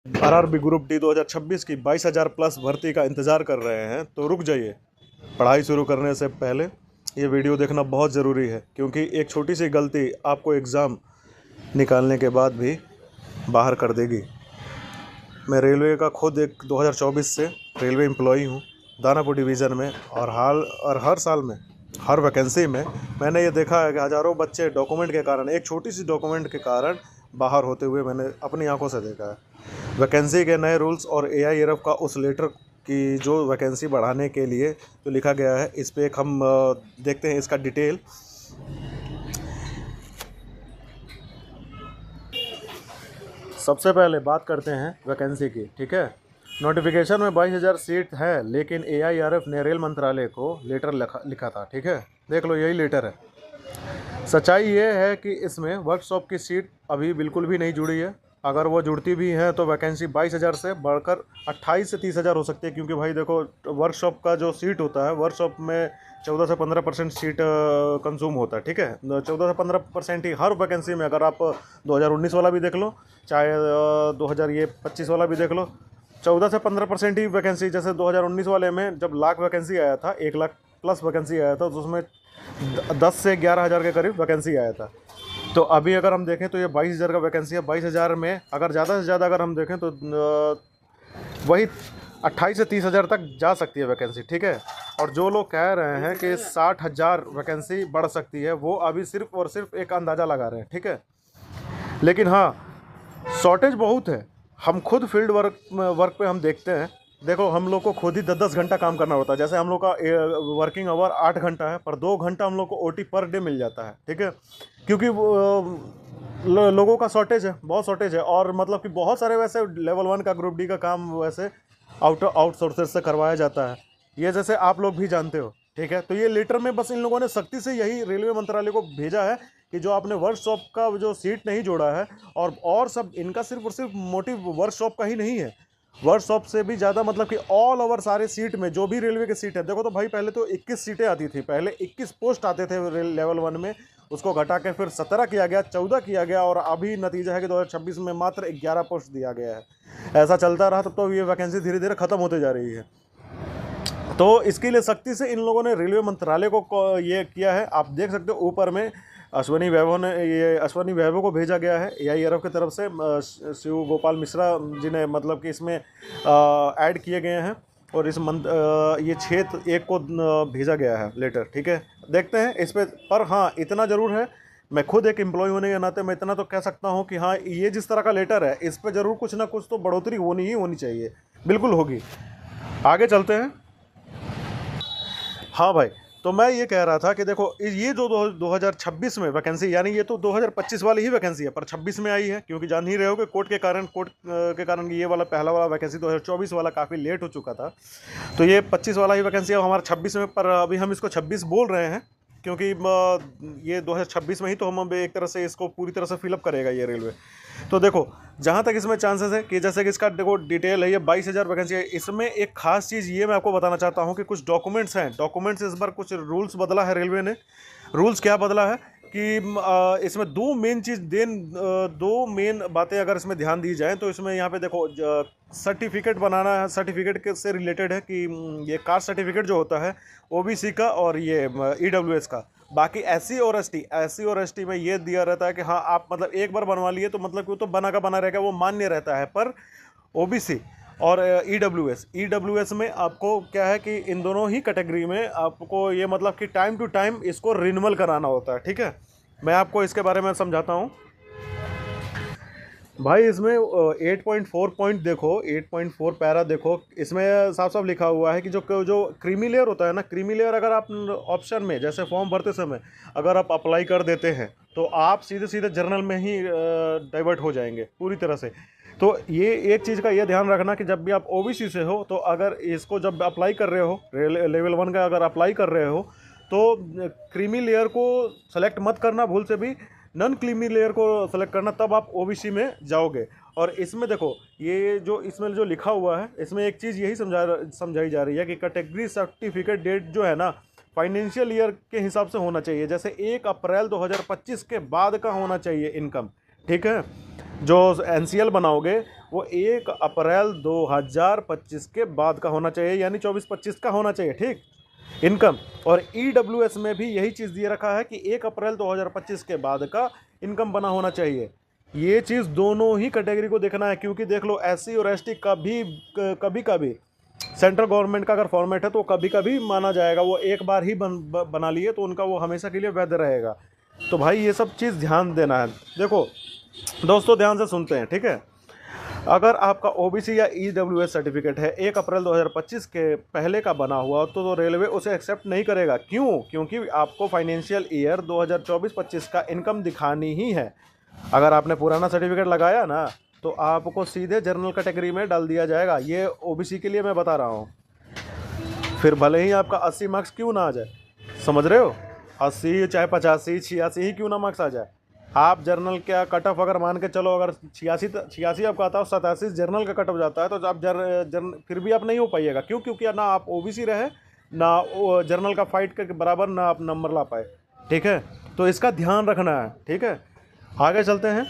RRB group D 2026 की 22,000 plus भर्ती का इंतज़ार कर रहे हैं तो रुक जाइए। पढ़ाई शुरू करने से पहले ये वीडियो देखना बहुत ज़रूरी है, क्योंकि एक छोटी सी गलती आपको एग्ज़ाम निकालने के बाद भी बाहर कर देगी। मैं रेलवे का खुद एक 2024 से रेलवे एम्प्लॉई हूँ दानापुर डिवीज़न में, और हर साल में हर वैकेंसी में मैंने ये देखा है कि हज़ारों बच्चे डॉक्यूमेंट के कारण, एक छोटी सी डॉक्यूमेंट के कारण बाहर होते हुए मैंने अपनी आंखों से देखा है। वैकेंसी के नए रूल्स और एआईआरएफ का उस लेटर की जो वैकेंसी बढ़ाने के लिए जो लिखा गया है, इस पे एक हम देखते हैं इसका डिटेल। सबसे पहले बात करते हैं वैकेंसी की, ठीक है। नोटिफिकेशन में 22,000 सीट है, लेकिन एआईआरएफ ने रेल मंत्रालय को लेटर लिखा था, ठीक है। देख लो, यही लेटर है। सच्चाई ये है कि इसमें वर्कशॉप की सीट अभी बिल्कुल भी नहीं जुड़ी है। अगर वो जुड़ती भी हैं तो वैकेंसी 22,000 से बढ़कर 28 से 30,000 हो सकती है, क्योंकि भाई देखो, वर्कशॉप का जो सीट होता है, वर्कशॉप में 14 से 15% सीट कंज्यूम होता है, ठीक है। 14 से 15% ही हर वैकेंसी में। अगर आप 2019 वाला भी देख लो, चाहे 2025 वाला भी देख लो, 14 से 15% ही वैकेंसी। जैसे 2019 वाले में जब लाख वैकेंसी आया था, 1 लाख प्लस वैकेंसी आया था, तो उसमें 10 से 11,000 के करीब वैकेंसी आया था। तो अभी अगर हम देखें तो ये 22,000 का वैकेंसी है। 22,000 में अगर ज़्यादा से ज़्यादा अगर हम देखें तो वही 28 से 30,000 तक जा सकती है वैकेंसी, ठीक है। और जो लोग कह रहे हैं कि 60,000 वैकेंसी बढ़ सकती है, वो अभी सिर्फ और सिर्फ एक अंदाज़ा लगा रहे हैं, ठीक है। लेकिन हाँ, शॉर्टेज बहुत है। हम खुद फील्ड वर्क पे हम देखते हैं। देखो, हम लोग को खुद ही 10-10 घंटा काम करना होता है। जैसे हम लोग का वर्किंग आवर 8 घंटा है, पर 2 घंटा हम लोग को ओटी पर डे मिल जाता है, ठीक है। क्योंकि लोगों का शॉर्टेज है, बहुत शॉर्टेज है। और मतलब कि बहुत सारे वैसे लेवल 1 का ग्रुप डी का काम वैसे आउटसोर्सेज से करवाया जाता है, ये जैसे आप लोग भी जानते हो, ठीक है। तो ये लेटर में बस इन लोगों ने सख्ती से यही रेलवे मंत्रालय को भेजा है कि जो आपने वर्कशॉप का जो सीट नहीं जोड़ा है, और सब इनका सिर्फ और सिर्फ मोटिव वर्कशॉप का ही नहीं है, वर्कशॉप से भी ज़्यादा मतलब कि ऑल ओवर सारे सीट में जो भी रेलवे के सीट है। देखो तो भाई, पहले तो 21 सीटें आती थी, पहले 21 पोस्ट आते थे लेवल 1 में, उसको घटा के फिर 17 किया गया, 14 किया गया, और अभी नतीजा है कि 2026 में मात्र 11 पोस्ट दिया गया है। ऐसा चलता रहा तब तो ये वैकेंसी धीरे धीरे ख़त्म होते जा रही है। तो इसके लिए सख्ती से इन लोगों ने रेलवे मंत्रालय को ये किया है। आप देख सकते हो ऊपर में अश्वनी वैभव को भेजा गया है एआईआरएफ की तरफ से। शिव गोपाल मिश्रा जी ने मतलब कि इसमें ऐड किए गए हैं, और इस ये 6/1 को भेजा गया है लेटर, ठीक है। देखते हैं इस पर हाँ, इतना ज़रूर है, मैं खुद एक एम्प्लॉय होने के नाते मैं इतना तो कह सकता हूँ कि हाँ, ये जिस तरह का लेटर है, इस पर ज़रूर कुछ ना कुछ तो बढ़ोतरी होनी ही होनी चाहिए, बिल्कुल होगी। आगे चलते हैं। हाँ भाई, तो मैं ये कह रहा था कि देखो, ये जो 2026 में वैकेंसी, यानी ये तो 2025 वाली ही वैकेंसी है, पर 26 में आई है, क्योंकि जान ही रहे हो कि कोर्ट के कारण ये वाला पहला वाला वैकेंसी 2024 वाला काफ़ी लेट हो चुका था। तो ये 25 वाला ही वैकेंसी है हमारा 26 में, पर अभी हम इसको 26 बोल रहे हैं, क्योंकि ये 2026 में ही तो हम एक तरह से इसको पूरी तरह से फिलअप करेगा ये रेलवे। तो देखो, जहाँ तक इसमें चांसेस है कि जैसे कि इसका देखो डिटेल है, ये 22,000 वैकेंसी है। इसमें एक खास चीज़ ये मैं आपको बताना चाहता हूँ कि कुछ डॉक्यूमेंट्स हैं, डॉक्यूमेंट्स इस बार कुछ रूल्स बदला है रेलवे ने। रूल्स क्या बदला है कि इसमें दो मेन बातें अगर इसमें ध्यान दी जाए, तो इसमें यहाँ पे देखो, सर्टिफिकेट बनाना है, सर्टिफिकेट से रिलेटेड है कि ये कास्ट सर्टिफिकेट जो होता है ओबीसी का, और ये ईडब्ल्यूएस का। बाकी एससी और एसटी में ये दिया रहता है कि हाँ, आप मतलब एक बार बनवा लिए तो मतलब कि वो तो बना का बना रहेगा, वो मान्य रहता है। पर ओबीसी और ईडब्ल्यूएस में आपको क्या है कि इन दोनों ही कैटेगरी में आपको ये मतलब कि टाइम टू टाइम इसको रिन्यूअल कराना होता है, ठीक है। मैं आपको इसके बारे में समझाता हूँ भाई। इसमें 8.4 पॉइंट देखो, 8.4 पैरा देखो, इसमें साफ साफ लिखा हुआ है कि जो क्रीमी लेयर होता है ना, क्रीमी लेयर अगर आप ऑप्शन में जैसे फॉर्म भरते समय अगर आप अप्लाई कर देते हैं, तो आप सीधे सीधे जर्नल में ही डाइवर्ट हो जाएंगे पूरी तरह से। तो ये एक चीज़ का ये ध्यान रखना कि जब भी आप ओबीसी से हो, तो अगर इसको जब अप्लाई कर रहे हो, लेवल 1 का अगर अप्लाई कर रहे हो, तो क्रीमी लेयर को सेलेक्ट मत करना भूल से भी, नॉन क्रीमी लेयर को सेलेक्ट करना, तब आप ओबीसी में जाओगे। और इसमें देखो, ये जो इसमें जो लिखा हुआ है, इसमें एक चीज़ यही समझाई जा रही है कि कैटेगरी सर्टिफिकेट डेट जो है ना, फाइनेंशियल ईयर के हिसाब से होना चाहिए। जैसे 1 अप्रैल 2025 के बाद का होना चाहिए इनकम, ठीक है। जो एनसीएल बनाओगे वो 1 अप्रैल 2025 के बाद का होना चाहिए, यानी 24-25 का होना चाहिए, ठीक। इनकम और ईडब्ल्यूएस में भी यही चीज़ दिए रखा है कि 1 अप्रैल 2025 के बाद का इनकम बना होना चाहिए। ये चीज़ दोनों ही कैटेगरी को देखना है, क्योंकि देख लो एससी और एसटी कभी कभी सेंट्रल गवर्नमेंट का अगर फॉर्मेट है तो कभी कभी माना जाएगा, वो एक बार ही बना लिए तो उनका वो हमेशा के लिए वैध रहेगा। तो भाई ये सब चीज़ ध्यान देना है। देखो दोस्तों ध्यान से सुनते हैं, ठीक है। अगर आपका ओबीसी या ईडब्ल्यूएस सर्टिफिकेट है 1 अप्रैल 2025 के पहले का बना हुआ तो रेलवे उसे एक्सेप्ट नहीं करेगा। क्यों? क्योंकि आपको फाइनेंशियल ईयर 2024-25 का इनकम दिखानी ही है। अगर आपने पुराना सर्टिफिकेट लगाया ना तो आपको सीधे जनरल कैटेगरी में डाल दिया जाएगा। ये ओबीसी के लिए मैं बता रहा हूँ। फिर भले ही आपका 80 मार्क्स क्यों ना आ जाए, समझ रहे हो, 80 चाहे 85 86 ही क्यों ना मार्क्स आ जाए, आप जर्नल का कट ऑफ अगर मान के चलो, अगर 86 आपका आता है, 87 जर्नल का कट ऑफ जाता है, तो आप फिर भी आप नहीं हो पाइएगा। क्यों? क्योंकि ना आप ओबीसी रहे, ना जर्नल का फाइट के बराबर ना आप नंबर ला पाए, ठीक है। तो इसका ध्यान रखना है, ठीक है। आगे चलते हैं।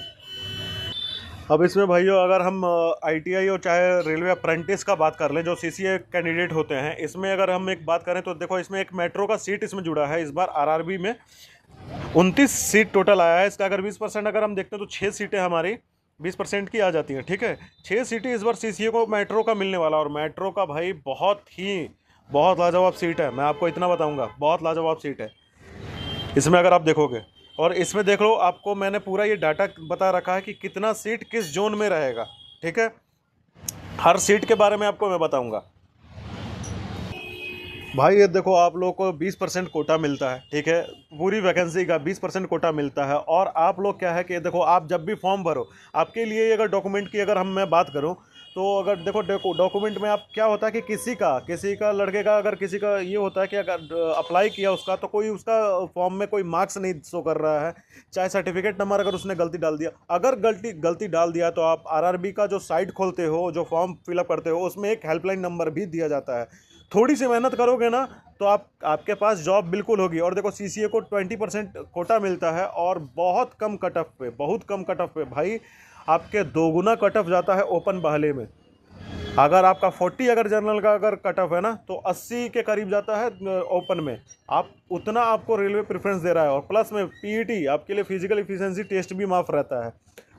अब इसमें भाइयों अगर हम आईटीआई और चाहे रेलवे अप्रेंटिस का बात कर लें, जो सीसीए कैंडिडेट होते हैं, इसमें अगर हम एक बात करें तो देखो इसमें एक मेट्रो का सीट इसमें जुड़ा है। इस बार आरआरबी में 29 सीट टोटल आया है। इसका अगर 20% अगर हम देखते हैं तो 6 सीटें हमारी 20% की आ जाती हैं, ठीक है। 6 सीटें इस बार सीसीए को मेट्रो का मिलने वाला, और मेट्रो का भाई बहुत लाजवाब सीट है। मैं आपको इतना बताऊंगा, बहुत लाजवाब सीट है इसमें अगर आप देखोगे। और इसमें देख लो, आपको मैंने पूरा ये डाटा बता रखा है कि कितना सीट किस जोन में रहेगा, ठीक है। हर सीट के बारे में आपको मैं बताऊंगा। भाई ये देखो, आप लोग को 20% कोटा मिलता है, ठीक है। पूरी वैकेंसी का 20% कोटा मिलता है। और आप लोग क्या है कि देखो, आप जब भी फॉर्म भरो, आपके लिए अगर डॉक्यूमेंट की अगर मैं बात करूं तो अगर देखो डॉक्यूमेंट में आप क्या होता है कि किसी का लड़के का अगर किसी का ये होता है कि अगर अप्लाई किया उसका, तो कोई उसका फॉर्म में कोई मार्क्स नहीं शो कर रहा है, चाहे सर्टिफिकेट नंबर अगर उसने गलती डाल दिया, अगर गलती डाल दिया तो आप आरआरबी का जो साइट खोलते हो, जो फॉर्म फिलअप करते हो, उसमें एक हेल्पलाइन नंबर भी दिया जाता है। थोड़ी सी मेहनत करोगे ना तो आपके पास जॉब बिल्कुल होगी। और देखो सीसीए को 20% कोटा मिलता है, और बहुत कम कट ऑफ पे भाई आपके दोगुना कट ऑफ जाता है ओपन बहाली में। अगर आपका 40 अगर जनरल का अगर कट ऑफ है ना तो 80 के करीब जाता है ओपन में। आप उतना आपको रेलवे प्रेफरेंस दे रहा है। और प्लस में पीईटी आपके लिए फिजिकल एफिशिएंसी टेस्ट भी माफ रहता है।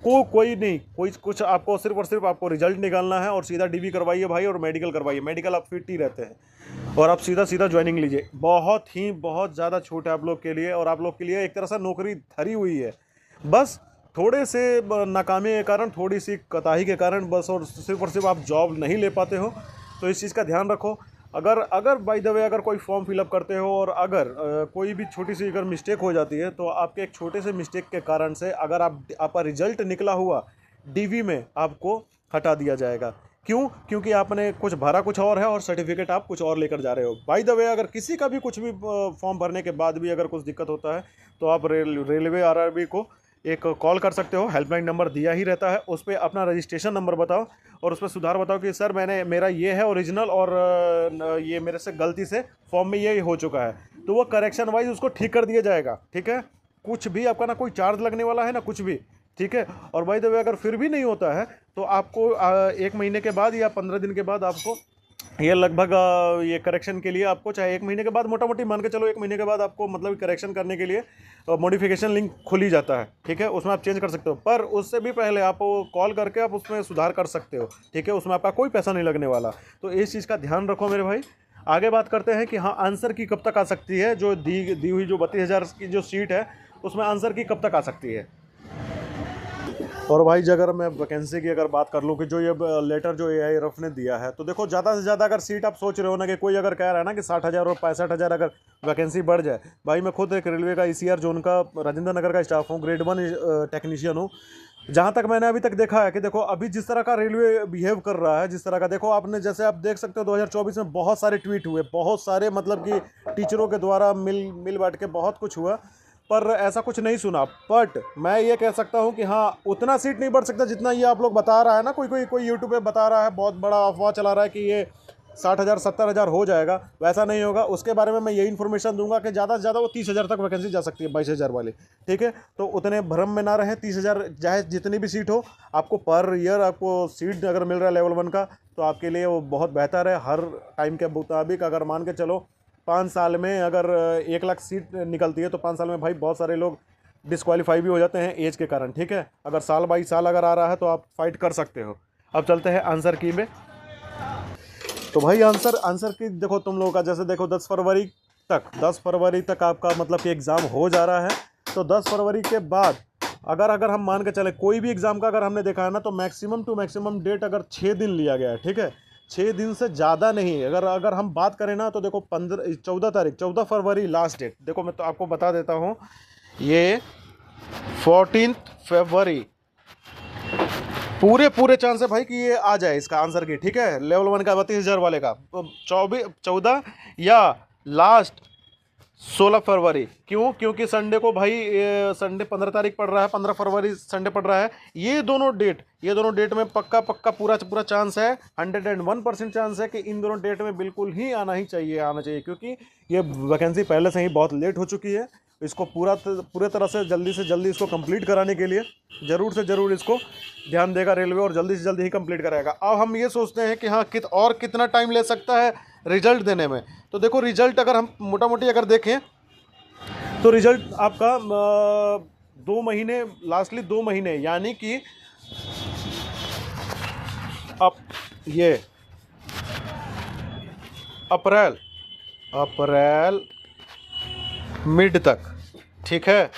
कोई नहीं, कोई कुछ, आपको सिर्फ और सिर्फ आपको रिजल्ट निकालना है और सीधा डीबी करवाइए भाई, और मेडिकल करवाइए। मेडिकल आप फिट ही रहते हैं और आप सीधा ज्वाइनिंग लीजिए। बहुत ज़्यादा छूट है आप लोग के लिए, और आप लोग के लिए एक तरह से नौकरी धरी हुई है। बस थोड़े से नाकामी के कारण, थोड़ी सी कोताही के कारण बस, और सिर्फ आप जॉब नहीं ले पाते हो। तो इस चीज़ का ध्यान रखो। अगर बाय द वे अगर कोई फॉर्म फिलअप करते हो और अगर कोई भी छोटी सी अगर मिस्टेक हो जाती है, तो आपके एक छोटे से मिस्टेक के कारण से अगर आपका रिजल्ट निकला हुआ डीवी में आपको हटा दिया जाएगा। क्यों? क्योंकि आपने कुछ भरा कुछ और है और सर्टिफिकेट आप कुछ और लेकर जा रहे हो। बाय द वे अगर किसी का भी कुछ भी फॉर्म भरने के बाद भी अगर कुछ दिक्कत होता है तो आप रेलवे आरआरबी को एक कॉल कर सकते हो। हेल्पलाइन नंबर दिया ही रहता है, उस पर अपना रजिस्ट्रेशन नंबर बताओ और उस पर सुधार बताओ कि सर मेरा ये है ओरिजिनल, और ये मेरे से गलती से फॉर्म में ये हो चुका है, तो वो करेक्शन वाइज उसको ठीक कर दिया जाएगा, ठीक है। कुछ भी आपका ना कोई चार्ज लगने वाला है ना कुछ भी, ठीक है। और बाय द वे अगर फिर भी नहीं होता है तो आपको 1 महीने के बाद या 15 दिन के बाद आपको ये लगभग ये करेक्शन के लिए आपको, चाहे 1 महीने के बाद, मोटा मोटी मान के चलो 1 महीने के बाद आपको मतलब करेक्शन करने के लिए मॉडिफिकेशन लिंक खुली जाता है, ठीक है। उसमें आप चेंज कर सकते हो, पर उससे भी पहले आप कॉल करके आप उसमें सुधार कर सकते हो, ठीक है। उसमें आपका कोई पैसा नहीं लगने वाला। तो इस चीज़ का ध्यान रखो मेरे भाई। आगे बात करते हैं कि हाँ, आंसर की कब तक आ सकती है। जो दी हुई जो 32,000 की जो सीट है उसमें आंसर की कब तक आ सकती है। और भाई अगर मैं वैकेंसी की अगर बात कर लूँ कि जो ये लेटर जो AIRF ने दिया है, तो देखो ज़्यादा से ज़्यादा अगर सीट आप सोच रहे हो ना कि कोई अगर कह रहा है ना कि 60,000 और 65,000 अगर वैकेंसी बढ़ जाए, भाई मैं खुद एक रेलवे का ECR जोन का राजेंद्र नगर का स्टाफ हूँ, ग्रेड 1 टेक्नीशियन हूँ। जहाँ तक मैंने अभी तक देखा है कि देखो अभी जिस तरह का रेलवे बिहेव कर रहा है, जिस तरह का, देखो आपने जैसे आप देख सकते हो 2024 में बहुत सारे ट्वीट हुए, बहुत सारे मतलब कि टीचरों के द्वारा मिल बांट के बहुत कुछ हुआ, पर ऐसा कुछ नहीं सुना। बट मैं ये कह सकता हूँ कि हाँ, उतना सीट नहीं बढ़ सकता जितना ये आप लोग बता रहा है ना, कोई यूट्यूब पे बता रहा है, बहुत बड़ा अफवाह चला रहा है कि ये 60,000 70,000 हो जाएगा, वैसा नहीं होगा। उसके बारे में मैं यही इन्फॉर्मेशन दूंगा कि ज़्यादा से ज़्यादा वो 30,000 तक वैकेंसी जा सकती है 22,000 वाली, ठीक है। तो उतने भ्रम में ना रहें, 30,000 चाहे जितनी भी सीट हो, आपको पर ईयर आपको सीट अगर मिल रहा है लेवल 1 का तो आपके लिए वो बहुत बेहतर है। हर टाइम के मुताबिक अगर मान के चलो 5 साल में अगर 1 लाख सीट निकलती है तो 5 साल में भाई बहुत सारे लोग डिस्क्वालीफाई भी हो जाते हैं एज के कारण, ठीक है। अगर साल बाई साल अगर आ रहा है तो आप फाइट कर सकते हो। अब चलते हैं आंसर की में। तो भाई आंसर की देखो तुम लोगों का, जैसे देखो 10 फरवरी तक आपका मतलब कि एग्ज़ाम हो जा रहा है। तो 10 फरवरी के बाद अगर हम मान के चले कोई भी एग्ज़ाम का अगर हमने देखा है ना तो मैक्सिमम टू मैक्सिमम डेट अगर 6 दिन लिया गया है, ठीक है। 6 दिन से ज़्यादा नहीं। अगर हम बात करें ना तो देखो 14 फरवरी लास्ट डेट। देखो मैं तो आपको बता देता हूँ, ये 14 फरवरी पूरे चांस है भाई कि ये आ जाए इसका आंसर की, ठीक है। लेवल 1 का 32,000 वाले का तो 14 या लास्ट 16 फरवरी। क्योंकि संडे को भाई संडे 15 तारीख पड़ रहा है, 15 फरवरी संडे पड़ रहा है। ये दोनों डेट में पक्का पूरा चांस है, 101% चांस है कि इन दोनों डेट में बिल्कुल ही आना चाहिए, क्योंकि ये वैकेंसी पहले से ही बहुत लेट हो चुकी है। इसको पूरे तरह से जल्दी इसको कंप्लीट कराने के लिए ज़रूर से ज़रूर इसको ध्यान देगा रेलवे और जल्दी से जल्दी ही कंप्लीट कराएगा। अब हम ये सोचते हैं कि हाँ कितना टाइम ले सकता है रिजल्ट देने में। तो देखो रिजल्ट अगर हम मोटा मोटी अगर देखें तो रिजल्ट आपका 2 महीने, लास्टली 2 महीने, यानी कि अब ये अप्रैल मिड तक, ठीक है।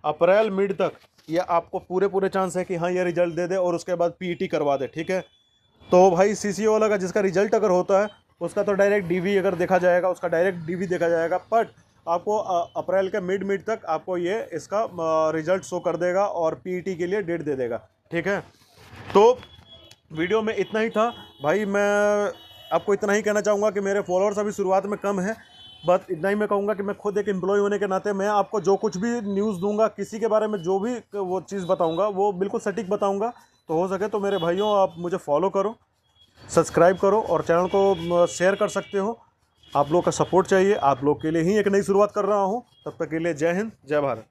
अप्रैल मिड तक ये आपको पूरे चांस है कि हाँ ये रिजल्ट दे दे और उसके बाद पीईटी करवा दे, ठीक है। तो भाई सीसीओ वाला का जिसका रिजल्ट अगर होता है उसका तो डायरेक्ट डीवी अगर देखा जाएगा, उसका डायरेक्ट डीवी देखा जाएगा। बट आपको अप्रैल के मिड तक आपको ये इसका रिजल्ट शो कर देगा और पीईटी के लिए डेट दे देगा, ठीक है। तो वीडियो में इतना ही था भाई। मैं आपको इतना ही कहना चाहूँगा कि मेरे फॉलोअर्स अभी शुरुआत में कम है, बट इतना ही मैं कहूँगा कि मैं खुद एक एम्प्लॉय होने के नाते मैं आपको जो कुछ भी न्यूज़ दूंगा, किसी के बारे में जो भी वो चीज़ बताऊंगा वो बिल्कुल सटीक बताऊंगा। तो हो सके तो मेरे भाइयों आप मुझे फॉलो करो, सब्सक्राइब करो और चैनल को शेयर कर सकते हो। आप लोग का सपोर्ट चाहिए, आप लोग के लिए ही एक नई शुरुआत कर रहा हूँ। तब तक के लिए जय हिंद, जय भारत।